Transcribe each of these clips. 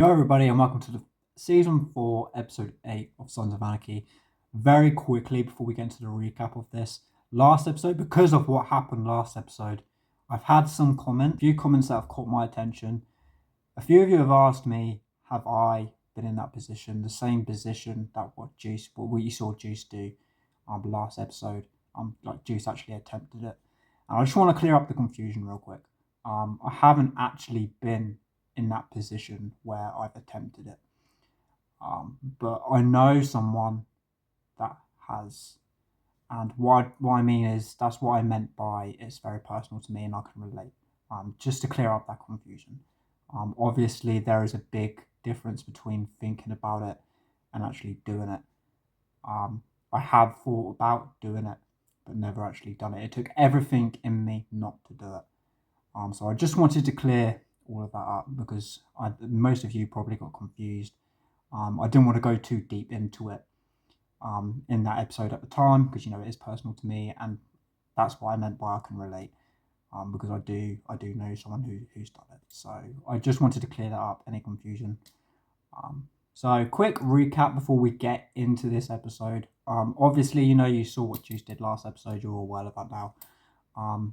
Hello, everybody, and welcome to the season 4, episode 8 of Sons of Anarchy. Very quickly, before we get into the recap of this last episode, because of what happened last episode, I've had a few comments that have caught my attention. A few of you have asked me, have I been in that position, the same position that what you saw Juice do last episode? Like Juice actually attempted it. And I just want to clear up the confusion real quick. I haven't actually been in that position where I've attempted it. But I know someone that has. And what I mean is, that's what I meant by it's very personal to me and I can relate. Just to clear up that confusion. Obviously, there is a big difference between thinking about it and actually doing it. I have thought about doing it, but never actually done it. It took everything in me not to do it. So I just wanted to clear all of that up because most of you probably got confused. I didn't want to go too deep into it in that episode at the time because it is personal to me, and that's what I meant by I can relate. Because I do know someone who's done it. So I just wanted to clear that up, any confusion. So quick recap before we get into this episode. Obviously, you saw what Juice did last episode. You're all well about now. I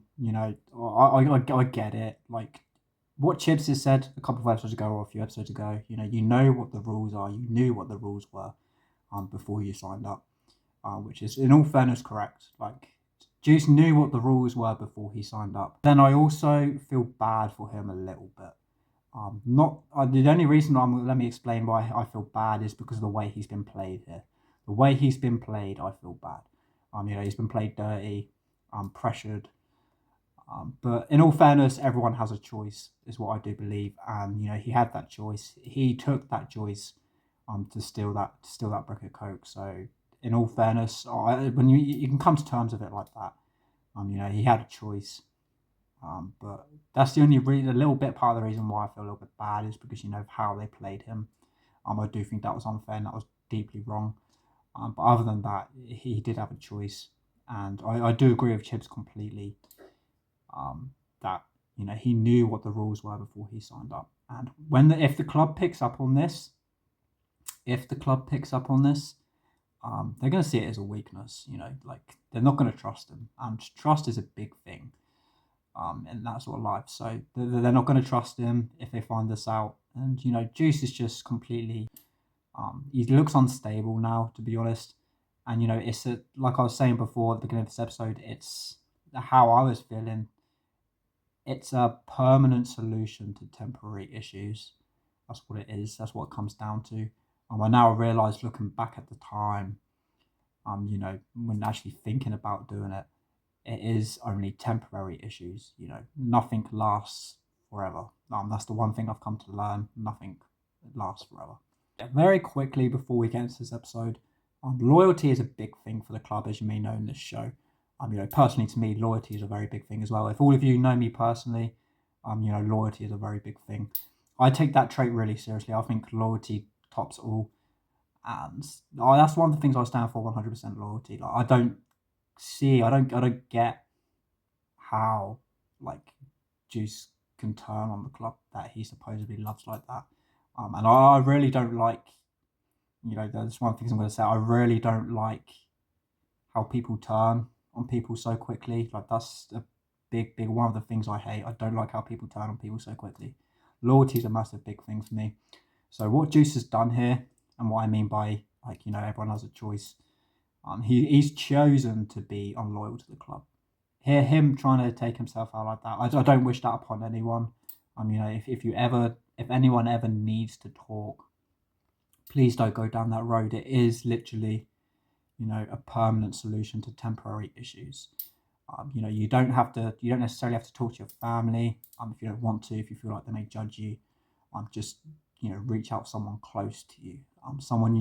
get it. Like what Chips has said a couple of episodes ago or a few episodes ago. You know what the rules are. You knew what the rules were before you signed up, which is in all fairness correct. Like Juice knew what the rules were before he signed up. Then I also feel bad for him a little bit. Not the only reason let me explain why I feel bad is because of the way he's been played here. The way he's been played, I feel bad. He's been played dirty, pressured. But in all fairness, everyone has a choice, is what I do believe. And he had that choice. He took that choice, to steal that brick of coke. So in all fairness, when you can come to terms with it like that, he had a choice. But that's the only a little bit part of the reason why I feel a little bit bad is because of how they played him. I do think that was unfair and that was deeply wrong. But other than that, he did have a choice, and I do agree with Chips completely. That he knew what the rules were before he signed up, and if the club picks up on this, they're going to see it as a weakness. Like they're not going to trust him, and trust is a big thing. In that sort of life. So they're not going to trust him if they find this out. And Juice is just completely. He looks unstable now, to be honest. And it's like I was saying before at the beginning of this episode. It's how I was feeling. It's a permanent solution to temporary issues. That's what it is. That's what it comes down to. I now realise, looking back at the time, when actually thinking about doing it, it is only temporary issues. Nothing lasts forever. That's the one thing I've come to learn. Nothing lasts forever. Very quickly before we get into this episode, loyalty is a big thing for the club, as you may know in this show. Personally to me, loyalty is a very big thing as well. If all of you know me personally, loyalty is a very big thing. I take that trait really seriously. I think loyalty tops all. And that's one of the things I stand for, 100% loyalty. Like I don't get how like Juice can turn on the club that he supposedly loves like that. And I really don't like, that's one of the things I'm going to say. I really don't like how people turn on people so quickly. Like that's a big one of the things I hate. I don't like how people turn on people so quickly. Loyalty is a massive big thing for me. So what Juice has done here, and what I mean by everyone has a choice. He's chosen to be unloyal to the club. Hear him trying to take himself out like that. I don't wish that upon anyone. If anyone ever needs to talk, please don't go down that road. It is literally, a permanent solution to temporary issues. You don't necessarily have to talk to your family. If you don't want to, if you feel like they may judge you, just reach out to someone close to you, someone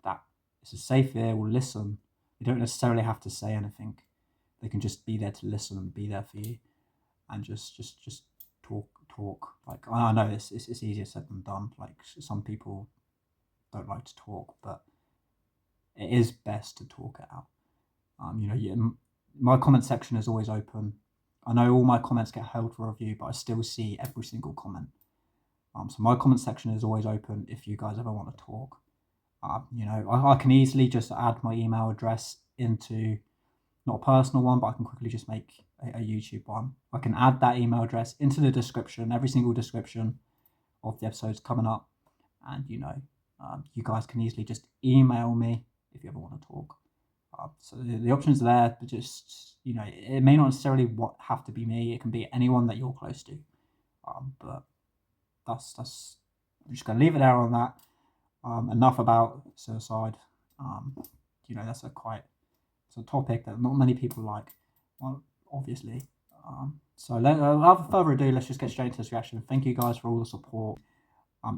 that is a safe ear, will listen. You don't necessarily have to say anything. They can just be there to listen and be there for you, and just talk. Like I know it's easier said than done. Like some people don't like to talk, but it is best to talk it out. My comment section is always open. I know all my comments get held for review, but I still see every single comment. So my comment section is always open if you guys ever want to talk. I can easily just add my email address into, not a personal one, but I can quickly just make a YouTube one. I can add that email address into the description, every single description of the episodes coming up. And, you guys can easily just email me if you ever want to talk. So the options are there, but just, it may not necessarily have to be me. It can be anyone that you're close to. But that's I'm just going to leave it there on that. Enough about suicide. That's it's a topic that not many people like. Well, obviously. So without further ado, let's just get straight into this reaction. Thank you guys for all the support.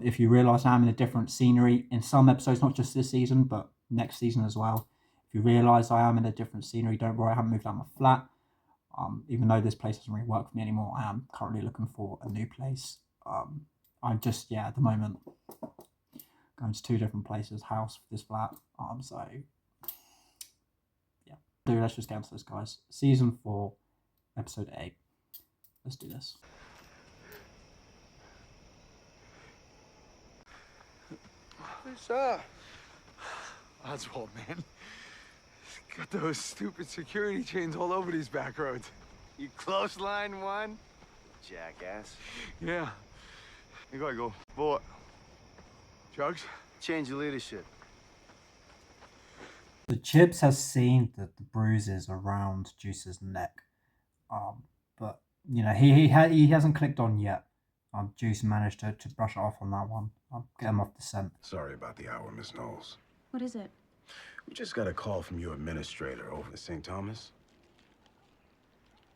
If you realise I'm in a different scenery in some episodes, not just this season, but next season as well. If you realise I am in a different scenery, don't worry, I haven't moved out my flat. Even though this place doesn't really work for me anymore, I am currently looking for a new place. I'm just, at the moment, going to 2 different places, house, this flat. Let's just get into this, guys. Season 4, episode 8. Let's do this. What's up? Oswald, man. Got those stupid security chains all over these back roads. You close line one? Jackass. Yeah. You gotta go. What? Drugs? Change of leadership. The Chips has seen the bruises around Juice's neck, but he hasn't clicked on yet. Juice managed to brush it off on that one. Get him off the scent. Sorry about the hour, Miss Knowles. What is it? We just got a call from your administrator over at St. Thomas.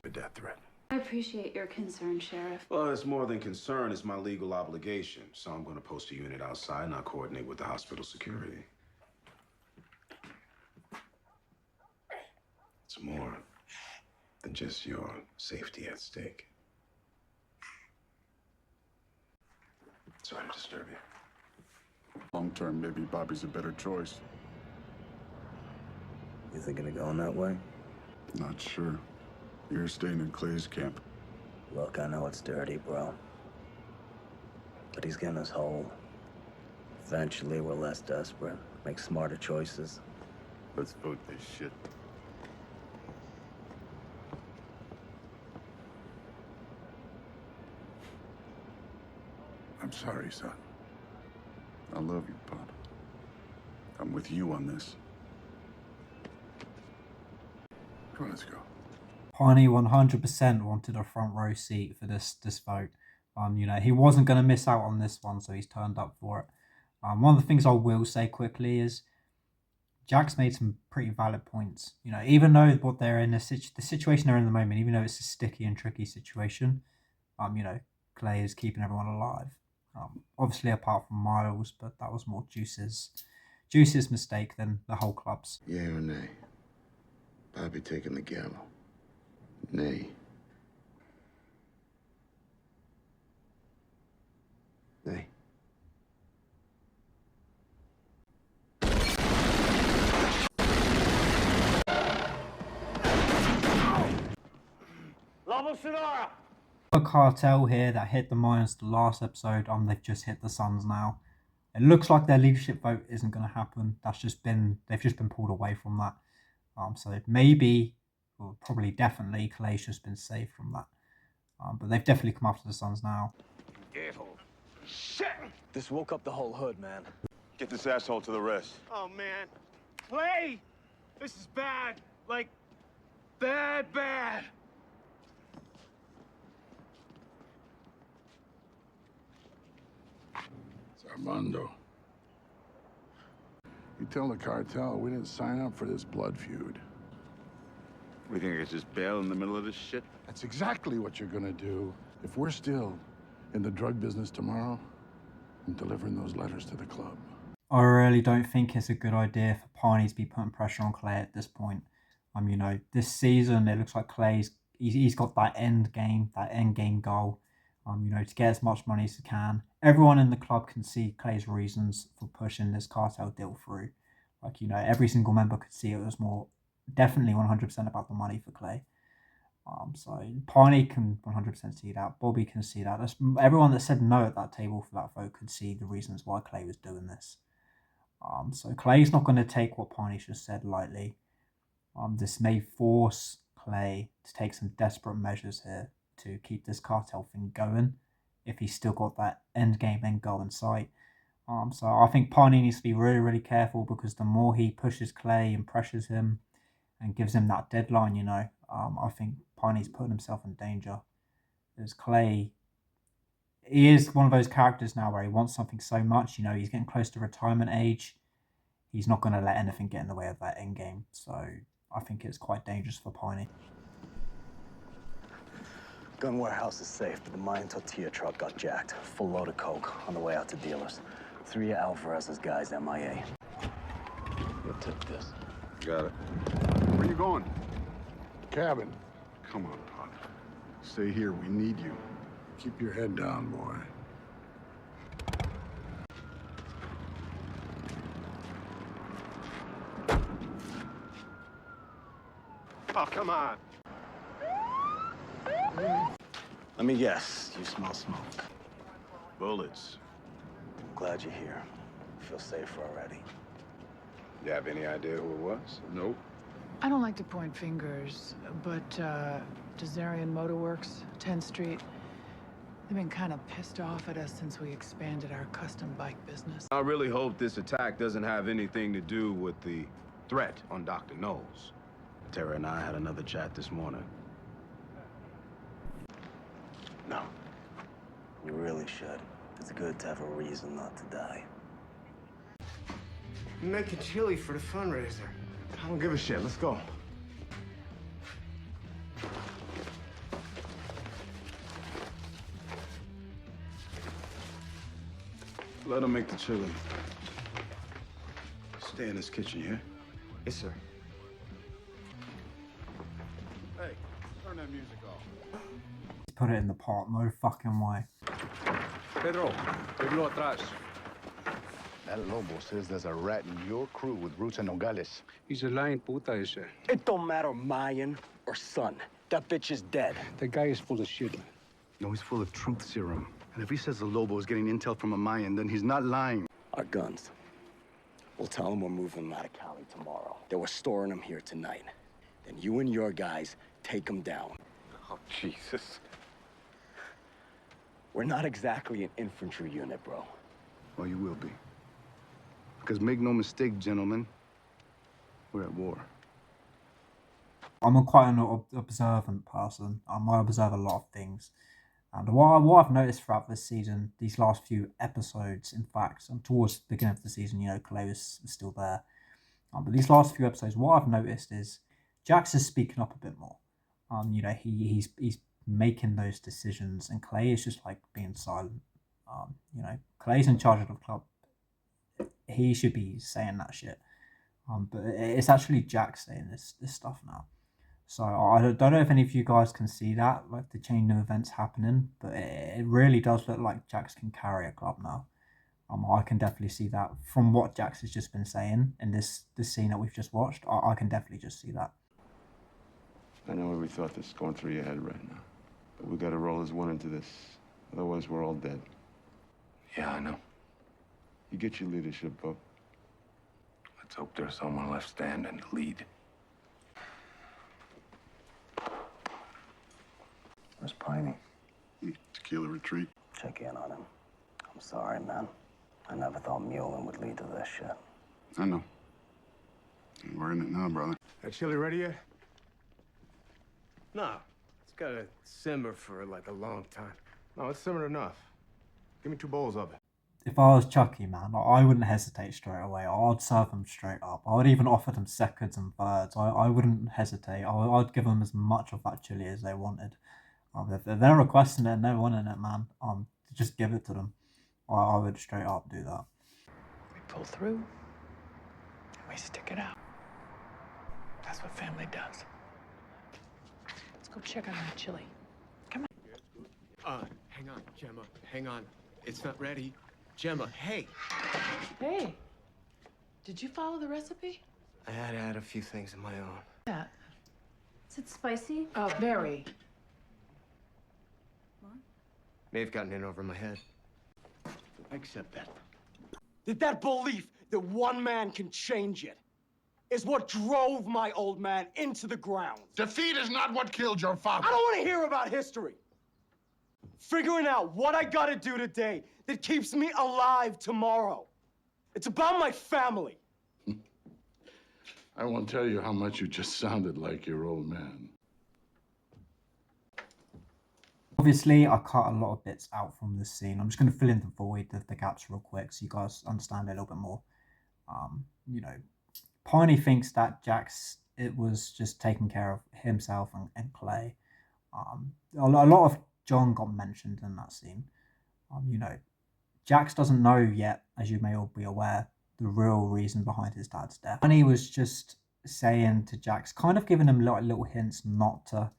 A death threat. I appreciate your concern, Sheriff. Well, it's more than concern. It's my legal obligation. So I'm going to post a unit outside and I'll coordinate with the hospital security. It's more than just your safety at stake. Sorry to disturb you. Long term, maybe Bobby's a better choice. You thinking of going that way? Not sure. You're staying in Clay's camp. Look, I know it's dirty, bro. But he's getting us whole. Eventually, we're less desperate. Make smarter choices. Let's vote this shit. I'm sorry, son. I love you, Pop. I'm with you on this. Come on, let's go. Piney 100% wanted a front row seat for this vote. He wasn't going to miss out on this one, so he's turned up for it. One of the things I will say quickly is Jack's made some pretty valid points. Even though what they're in, the situation they're in the moment, even though it's a sticky and tricky situation, Clay is keeping everyone alive. Obviously, apart from Miles, but that was more Juice's mistake than the whole club's. Yeah or nay? Bobby taking the gavel. Nay. Hey. A Cartel here that hit the Miners the last episode. They've just hit the Sons now. It looks like their leadership vote isn't going to happen. They've just been pulled away from that. So maybe, or probably definitely, Clay's just been saved from that. But they've definitely come after the Sons now. Shit! This woke up the whole hood, man. Get this asshole to the rest. Oh, man. Clay! This is bad. Like, bad. It's Armando. You tell the cartel we didn't sign up for this blood feud. We think I could just bail in the middle of this shit? That's exactly what you're gonna do. If we're still in the drug business tomorrow, I'm delivering those letters to the club. I really don't think it's a good idea for Piney to be putting pressure on Clay at this point. This season it looks like he's got that end game goal. To get as much money as he can. Everyone in the club can see Clay's reasons for pushing this cartel deal through. Every single member could see it was more definitely 100% about the money for Clay. So Piney can 100% see that. Bobby can see that. Everyone that said no at that table for that vote could see the reasons why Clay was doing this. So Clay's not going to take what Piney just said lightly. This may force Clay to take some desperate measures here to keep this cartel thing going if he's still got that end goal in sight. So I think Piney needs to be really, really careful, because the more he pushes Clay and pressures him and gives him that deadline, I think Piney's putting himself in danger. Because Clay, he is one of those characters now where he wants something so much, he's getting close to retirement age. He's not going to let anything get in the way of that end game. So I think it's quite dangerous for Piney. Gun warehouse is safe, but the Mayan tortilla truck got jacked. Full load of coke on the way out to dealers. 3 of Alvarez's guys MIA. You'll take this. Got it. Where you going? Cabin. Come on, Pop. Stay here. We need you. Keep your head down, boy. Oh, come on. Let me guess. You smell smoke. Bullets. I'm glad you're here. Feel safer already. You have any idea who it was? Nope. I don't like to point fingers, but Desarian Motorworks, 10th Street, they've been kind of pissed off at us since we expanded our custom bike business. I really hope this attack doesn't have anything to do with the threat on Dr. Knowles. Tara and I had another chat this morning. No. You really should. It's good to have a reason not to die. I'm making chili for the fundraiser. I don't give a shit. Let's go. Let him make the chili. Stay in this kitchen, yeah? Yes, sir. Hey, turn that music off. Put it in the pot, no fucking way. Pedro, velo atrás. That Lobo says there's a rat in your crew with roots in Nogales. He's a lying puta, ese. It don't matter Mayan or son. That bitch is dead. The guy is full of shit. No, he's full of truth serum. And if he says the Lobo is getting intel from a Mayan, then he's not lying. Our guns. We'll tell them we're moving them out of Cali tomorrow. That we're storing them here tonight. Then you and your guys take them down. Oh, Jesus. We're not exactly an infantry unit, bro. Well, you will be. Because make no mistake, gentlemen, we're at war. I'm quite an observant person. I observe a lot of things. And what I've noticed throughout this season, these last few episodes, in fact, and towards the beginning of the season, Clay was still there. But these last few episodes, what I've noticed is Jax is speaking up a bit more. He's making those decisions, and Clay is just like being silent. Clay's in charge of the club. He should be saying that shit. But it's actually Jax saying this stuff now. So I don't know if any of you guys can see that, like the chain of events happening, but it really does look like Jax can carry a club now. I can definitely see that from what Jax has just been saying in this scene that we've just watched. I can definitely just see that. I know every thought that's going through your head right now. But we gotta roll as one into this. Otherwise, we're all dead. Yeah, I know. You get your leadership, Bo. Let's hope there's someone left standing to lead. Where's Piney? Tequila retreat. Check in on him. I'm sorry, man. I never thought Mulin would lead to this shit. I know. We're in it now, brother. That chili ready yet? No, it's gotta simmer for like a long time. No, it's simmered enough. Give me 2 bowls of it. If I was Chucky, man, I wouldn't hesitate straight away. I'd serve them straight up. I would even offer them seconds and thirds. I wouldn't hesitate. I'd give them as much of that chili as they wanted. If they're requesting it and they're wanting it, man, just give it to them. I would straight up do that. We pull through, and we stick it out. That's what family does. Let's go check on that chili. Come on. Hang on, Gemma. Hang on. It's not ready. Gemma, hey! Hey, did you follow the recipe? I had to add a few things of my own. Yeah. Is it spicy? Oh, very. May have gotten in over my head. I accept that. That belief that one man can change it is what drove my old man into the ground. Defeat is not what killed your father. I don't want to hear about history. Figuring out what I gotta do today that keeps me alive tomorrow. It's about my family. I won't tell you how much you just sounded like your old man. Obviously, I cut a lot of bits out from this scene. I'm just going to fill in the void, the gaps real quick so you guys understand it a little bit more. You know, Piney thinks that Jax, it was just taking care of himself and Clay. A lot of John got mentioned in that scene. You know, Jax doesn't know yet, as you may all be aware, the real reason behind his dad's death. Piney was just saying to Jax, kind of giving him little hints not to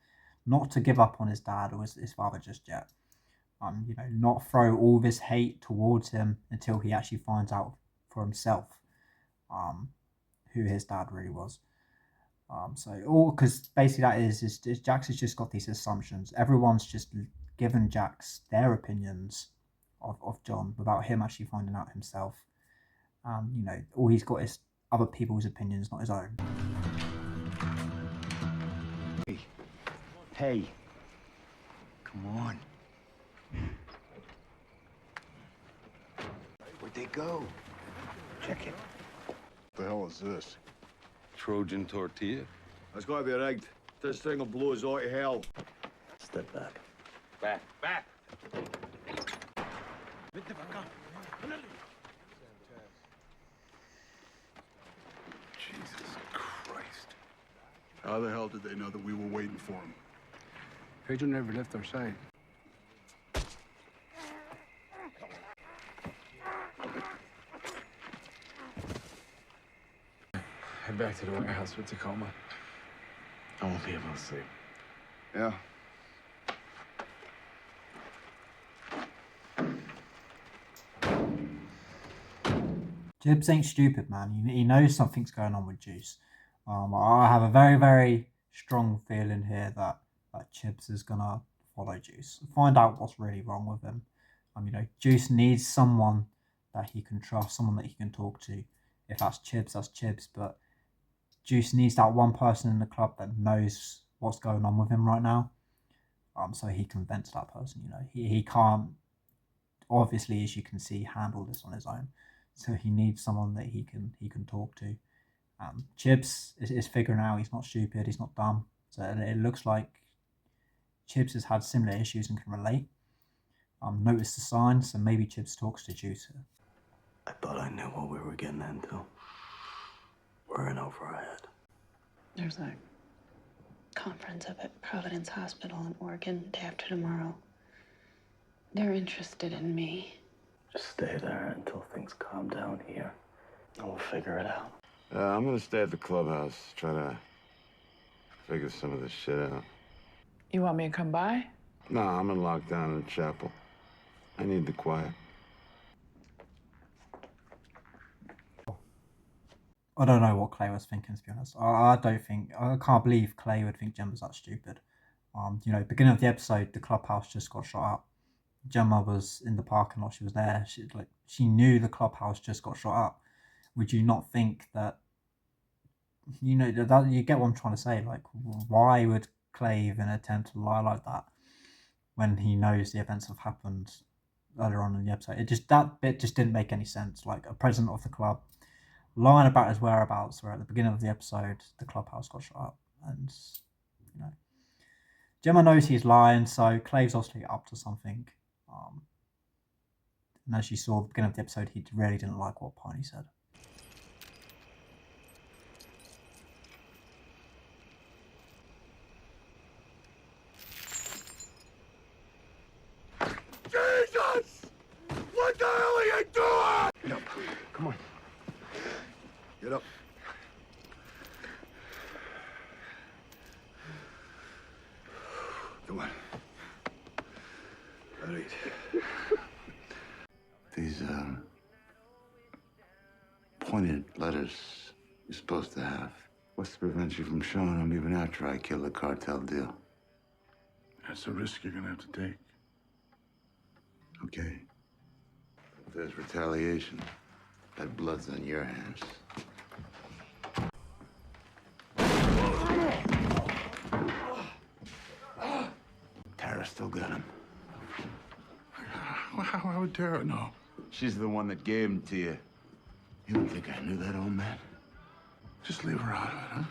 give up on his dad or his father just yet. You know, not throw all this hate towards him until he actually finds out for himself who his dad really was. So all because basically that is Jax has just got these assumptions. Everyone's just given Jax their opinions of John without him actually finding out himself. You know, all he's got is other people's opinions, not his own. Hey. Come on. Where'd they go? Check it. What the hell is this? Trojan tortilla? That's gotta be rigged. This thing will blow us all to hell. Step back. Back. Jesus Christ. How the hell did they know that we were waiting for him? Pedro never left our side. Head back to the warehouse with Tacoma. I won't be able to sleep. Yeah. Jibbs ain't stupid, man. He knows something's going on with Juice. I have a very, very strong feeling here that Jibbs is gonna follow Juice, find out what's really wrong with him. You know, Juice needs someone that he can trust, someone that he can talk to. If that's Jibbs, that's Jibbs. But Juice needs that one person in the club that knows what's going on with him right now. So he can vent to that person. You know, he can't, obviously, as you can see, handle this on his own. So he needs someone that he can talk to. Chibbs is figuring out he's not stupid, he's not dumb. So it looks like Chibbs has had similar issues and can relate. Notice the signs, so maybe Chibbs talks to Juice. I thought I knew what we were getting into. We're in over our head. There's a conference up at Providence Hospital in Oregon day after tomorrow. They're interested in me. Just stay there until things calm down here, and we'll figure it out. I'm gonna stay at the clubhouse, try to figure some of this shit out. You want me to come by? Nah, I'm in lockdown in the chapel. I need the quiet. I don't know what Clay was thinking, to be honest. I can't believe Clay would think Gemma's that stupid. You know, beginning of the episode, the clubhouse just got shot up. Gemma was in the parking lot. She was there. She knew the clubhouse just got shot up. Would you not think that? You know, that you get what I'm trying to say. Like, why would Clay even attempt to lie like that when he knows the events have happened earlier on in the episode? That bit just didn't make any sense. Like, a president of the club lying about his whereabouts, where at the beginning of the episode the clubhouse got shot up, and you know, Gemma knows he's lying, so Clay's obviously up to something. And as you saw at the beginning of the episode, he really didn't like what Piney said. Jesus! What the hell are you doing? Get up. Come on. Get up. Come on. All right. These, pointed letters you're supposed to have. What's to prevent you from showing him even after I kill the cartel deal? That's a risk you're gonna have to take. Okay. If there's retaliation, that blood's on your hands. Tara still got him. How would Tara know? She's the one that gave him to you. You don't think I knew that, old man? Just leave her out of it, huh?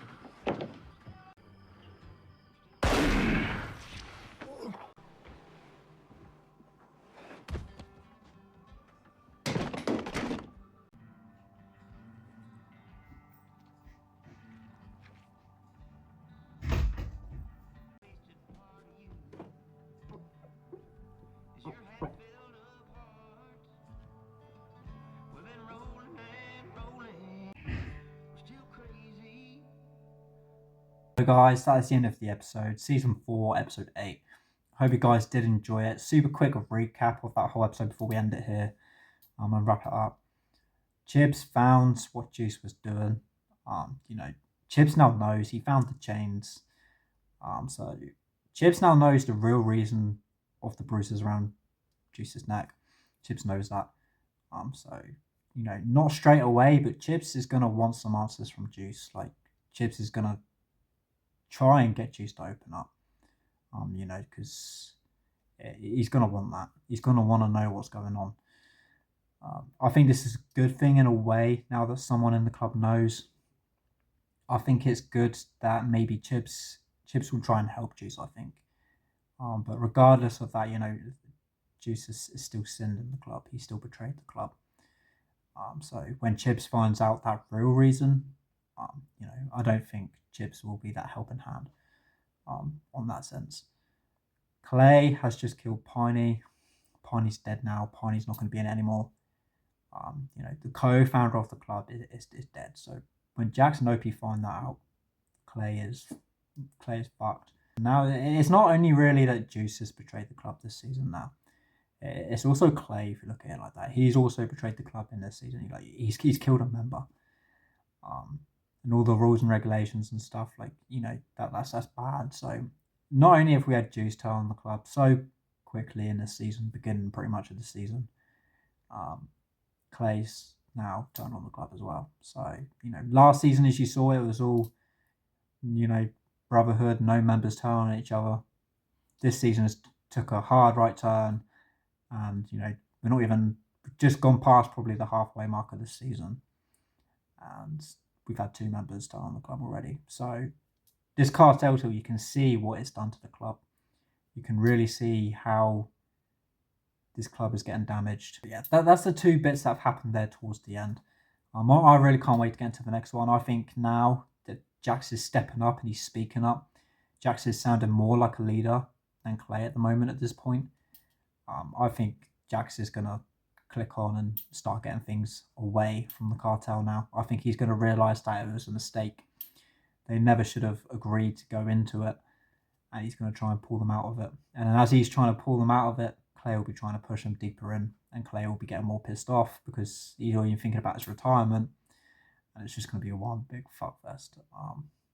So guys, that is the end of the episode, season 4, episode 8. Hope you guys did enjoy it. Super quick recap of that whole episode before we end it here. I'm gonna wrap it up. Chips found what Juice was doing. Chips now knows he found the chains. So Chips now knows the real reason of the bruises around Juice's neck. Chips knows that. Not straight away, but Chips is gonna want some answers from Juice. Like Chips is gonna try and get Juice to open up. Because he's gonna want that. He's gonna want to know what's going on. I think this is a good thing in a way. Now that someone in the club knows, I think it's good that maybe Chips will try and help Juice. I think, but regardless of that, Juice is still sinned in the club. He still betrayed the club. So when Chips finds out that real reason, I don't think Chips will be that helping hand. On that sense, Clay has just killed Piney. Piney's dead now. Piney's not going to be in it anymore. The co-founder of the club is dead. So when Jax and Opie find that out, Clay is fucked. Now it's not only really that Juice has betrayed the club this season. Now it's also Clay. If you look at it like that, he's also betrayed the club in this season. He's killed a member. And all the rules and regulations and stuff that's bad. So not only have we had Juice telling the club so quickly in this season, beginning pretty much of the season, Clay's now turned on the club as well. So last season, as you saw, it was all brotherhood, no members turning on each other. This season has took a hard right turn, and we're not even just gone past probably the halfway mark of this season, and we've had 2 members turn on the club already. So this cartel tool, you can see what it's done to the club. You can really see how this club is getting damaged. But yeah, that's the 2 bits that have happened there towards the end. I really can't wait to get into the next one. I think now that Jax is stepping up and he's speaking up, Jax is sounding more like a leader than Clay at the moment at this point. I think Jax is going to click on and start getting things away from the cartel now. I think he's going to realise that it was a mistake. They never should have agreed to go into it, and he's going to try and pull them out of it. And as he's trying to pull them out of it, Clay will be trying to push him deeper in, and Clay will be getting more pissed off because he's not even thinking about his retirement, and it's just going to be a one big fuck fest.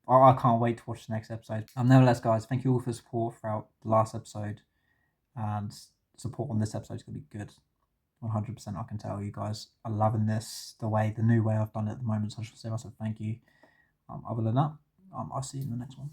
I can't wait to watch the next episode. Nevertheless, guys, thank you all for the support throughout the last episode, and support on this episode is going to be good. 100%, I can tell you guys are loving this, the new way I've done it at the moment. So I should say myself thank you. Other than that, I'll see you in the next one.